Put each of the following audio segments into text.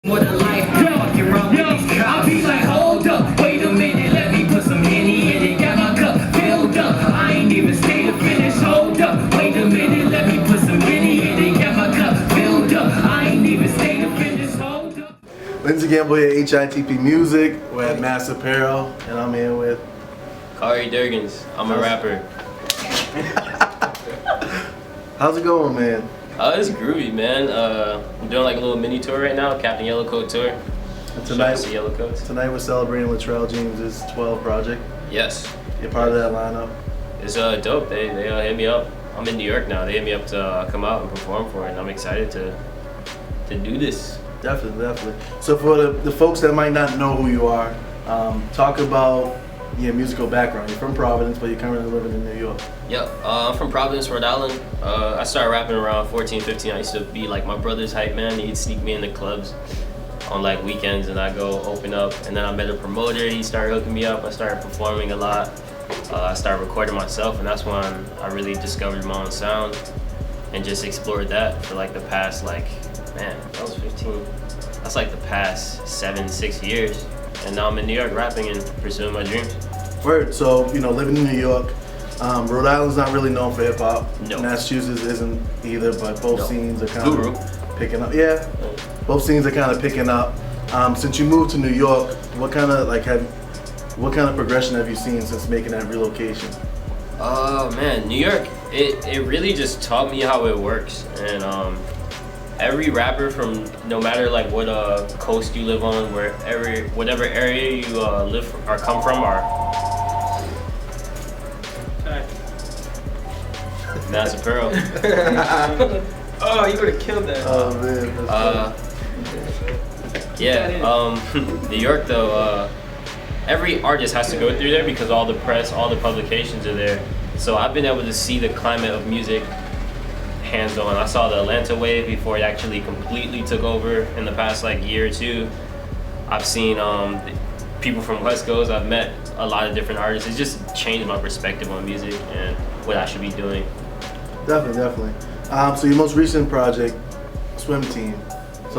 What a life, fucking wrong with these cops. I'll be like, hold up, wait a minute, let me put some Henny in it. Got my cup filled up, I ain't even stay to finish. Hold up, wait a minute, let me put some Henny in it. Got my cup filled up, I ain't even stay to finish. Hold up. Lindsey Gamble here, HITP Music. We're at Mass Apparel, and I'm here with Khary Durgans. I'm a rapper. How's it going, man? It's groovy, man. I'm doing like a little mini tour right now, Captain Yellowcoat tour. And Tonight we're celebrating Latrell James's 12 project. Yes. You're part of that lineup. It's dope. They hit me up. I'm in New York now. They hit me up to come out and perform for it, and I'm excited to do this. Definitely. So for the folks that might not know who you are, talk about your musical background. You're from Providence, but you're currently living in New York. Yeah, I'm from Providence, Rhode Island. I started rapping around 14, 15. I used to be like my brother's hype man. He'd sneak me in the clubs on like weekends, and I go open up. And then I met a promoter. He started hooking me up. I started performing a lot. I started recording myself, and that's when I really discovered my own sound and just explored that for like the past man, I was 15. That's like the past 6 years. And now I'm in New York rapping and pursuing my dreams. Word. So, living in New York, Rhode Island's not really known for hip hop. No. Massachusetts isn't either, but both scenes are kind Guru. of picking up. Yeah, both scenes are kind of picking up. Since you moved to New York, what kind of progression have you seen since making that relocation? Oh man, New York, it really just taught me how it works. And every rapper, from no matter like what coast you live on, whatever area you live or come from, are Mass Apparel. Oh, you would have killed that. Oh man. New York though, every artist has to go through there because all the press, all the publications are there. So I've been able to see the climate of music hands on. I saw the Atlanta wave before it actually completely took over in the past year or two. I've seen people from West Coast. I've met a lot of different artists. It's just changed my perspective on music and what I should be doing. Definitely. So your most recent project, Swim Team, it's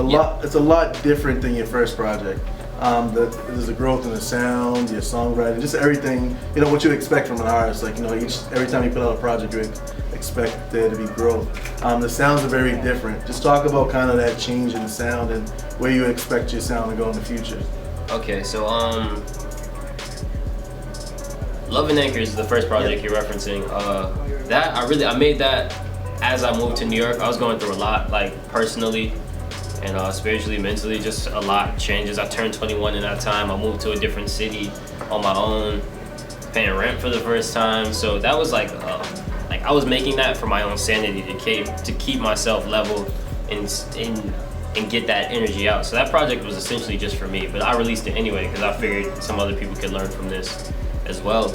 a lot different than your first project. There's a growth in the sound, your songwriting, just everything, what you expect from an artist. Every time you put out a project, you expect there to be growth. The sounds are very different. Just talk about kind of that change in the sound and where you expect your sound to go in the future. Okay, so Love and Anchor is the first project you're referencing. I made that as I moved to New York. I was going through a lot, personally and spiritually, mentally, just a lot changes. I turned 21 in that time. I moved to a different city on my own, paying rent for the first time. So that was I was making that for my own sanity, to keep myself level and get that energy out. So that project was essentially just for me, but I released it anyway because I figured some other people could learn from this as well.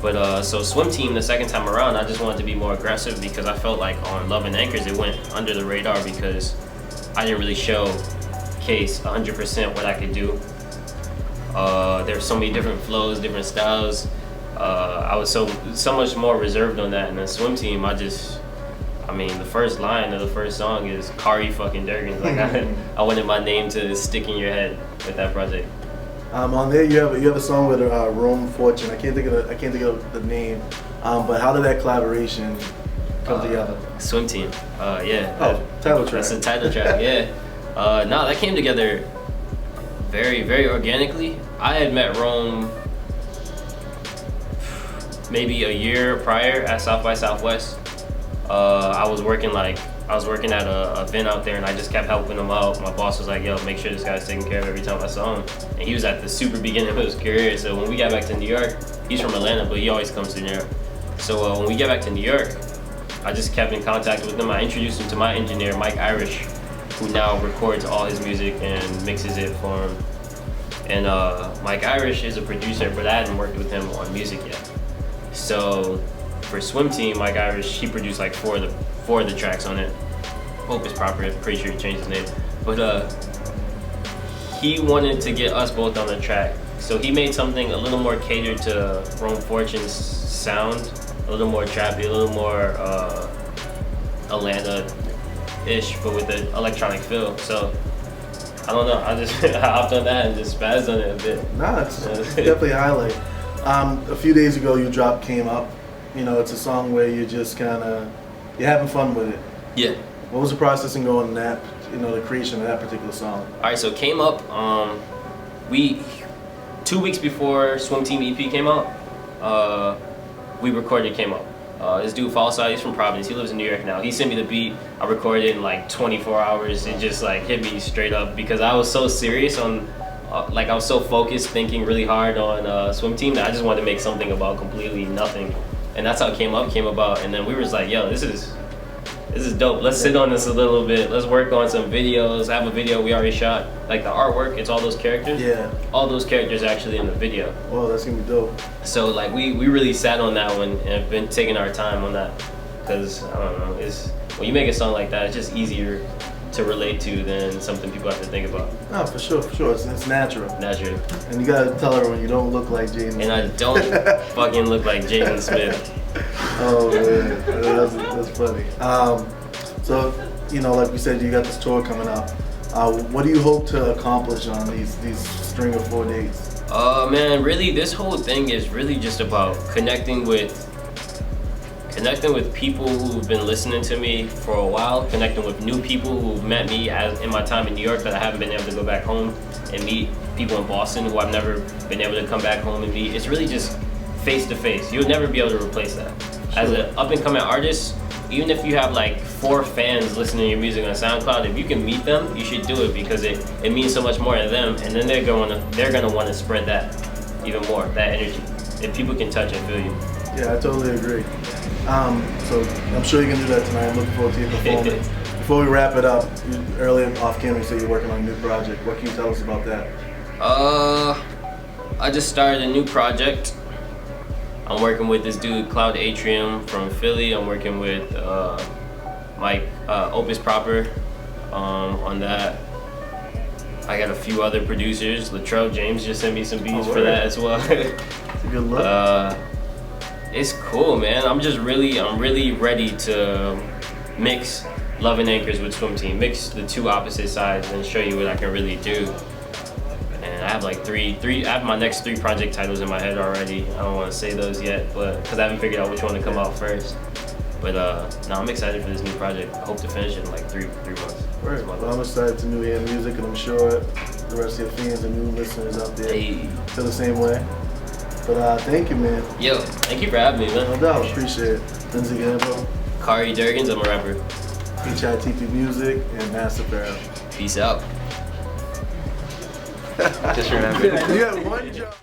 But so Swim Team, the second time around, I just wanted to be more aggressive because I felt like on Love and Anchors it went under the radar because I didn't really showcase 100% what I could do. There's so many different flows, different styles. I was so much more reserved on that. And then Swim Team, the first line of the first song is Khary fucking Durgans. I wanted my name to stick in your head with that project. On there you have a song with Rome Fortune. I can't think of the name. But how did that collaboration come together? Swim Team. Yeah. Title track. That's the title track. Yeah. No, that came together very, very organically. I had met Rome maybe a year prior at South by Southwest. I was working at a event out there, and I just kept helping him out. My boss was like, yo, make sure this guy's taken care of every time I saw him. And he was at the super beginning of his career. So when we got back to New York, he's from Atlanta, but he always comes to New York. So when we get back to New York, I just kept in contact with him. I introduced him to my engineer, Mike Irish, who now records all his music and mixes it for him. And Mike Irish is a producer, but I hadn't worked with him on music yet. So for Swim Team, Mike Irish, he produced four of the tracks on it. Hope it's proper, I'm pretty sure he changed his name. But he wanted to get us both on the track. So he made something a little more catered to Rome Fortune's sound, a little more trappy, a little more Atlanta-ish, but with an electronic feel. So I don't know. I just hopped on that and just spazzed on it a bit. Nah, it's definitely a highlight. A few days ago, you dropped "Came Up." You know, it's a song where you're just you're having fun with it. Yeah. What was the process in going in that, the creation of that particular song? All right, so Came Up. We 2 weeks before Swim Team EP came out, we recorded Came Up. This dude Falside, he's from Providence. He lives in New York now. He sent me the beat. I recorded it in like 24 hours. It just like hit me straight up because I was so serious on, I was so focused, thinking really hard on Swim Team that I just wanted to make something about completely nothing, and that's how it came about. And then we were just like, yo, this is dope. Let's sit on this a little bit. Let's work on some videos. I have a video we already shot. Like the artwork, it's all those characters. Yeah. All those characters actually in the video. Well, that's gonna be dope. So like we really sat on that one and have been taking our time on that, because I don't know, it's when you make a song like that, it's just easier to relate to than something people have to think about. No, for sure. It's natural. Natural. And you gotta tell everyone you don't look like Jaden. And I don't fucking look like Jaden Smith. Oh man, that's funny. So like we said, you got this tour coming up. What do you hope to accomplish on these string of 4 dates? Man, really, this whole thing is really just about connecting with people who've been listening to me for a while, connecting with new people who've met me in my time in New York that I haven't been able to go back home and meet, people in Boston who I've never been able to come back home and meet. It's really just face to face. You'll never be able to replace that. As an up and coming artist, even if you have like 4 fans listening to your music on SoundCloud, if you can meet them, you should do it because it means so much more to them, and then they're gonna want to spread that even more, that energy. If people can touch and feel you. Yeah, I totally agree. So I'm sure you can do that tonight. I'm looking forward to your performance. Before we wrap it up, earlier off camera you said you're working on a new project. What can you tell us about that? I just started a new project. I'm working with this dude, Cloud Atrium from Philly. I'm working with Mike Opus Proper on that. I got a few other producers. Latrell James just sent me some beats for that as well. It's a good look. It's cool, man. I'm really ready to mix Love and Anchors with Swim Team. Mix the two opposite sides and show you what I can really do. And I have like I have my next 3 project titles in my head already. I don't want to say those yet, but because I haven't figured out which one to come out first. But no, I'm excited for this new project. I hope to finish it in like 3 months. Right. Well, I'm excited to hear music, and I'm sure the rest of your fans and new listeners out there feel the same way. But thank you, man. Yo, thank you for having me, man. No doubt, appreciate it. Lindsey Gamble, Khary Durgans, I'm a rapper. HITP Music, and Master Apparel. Peace out. Just remember. You had one job.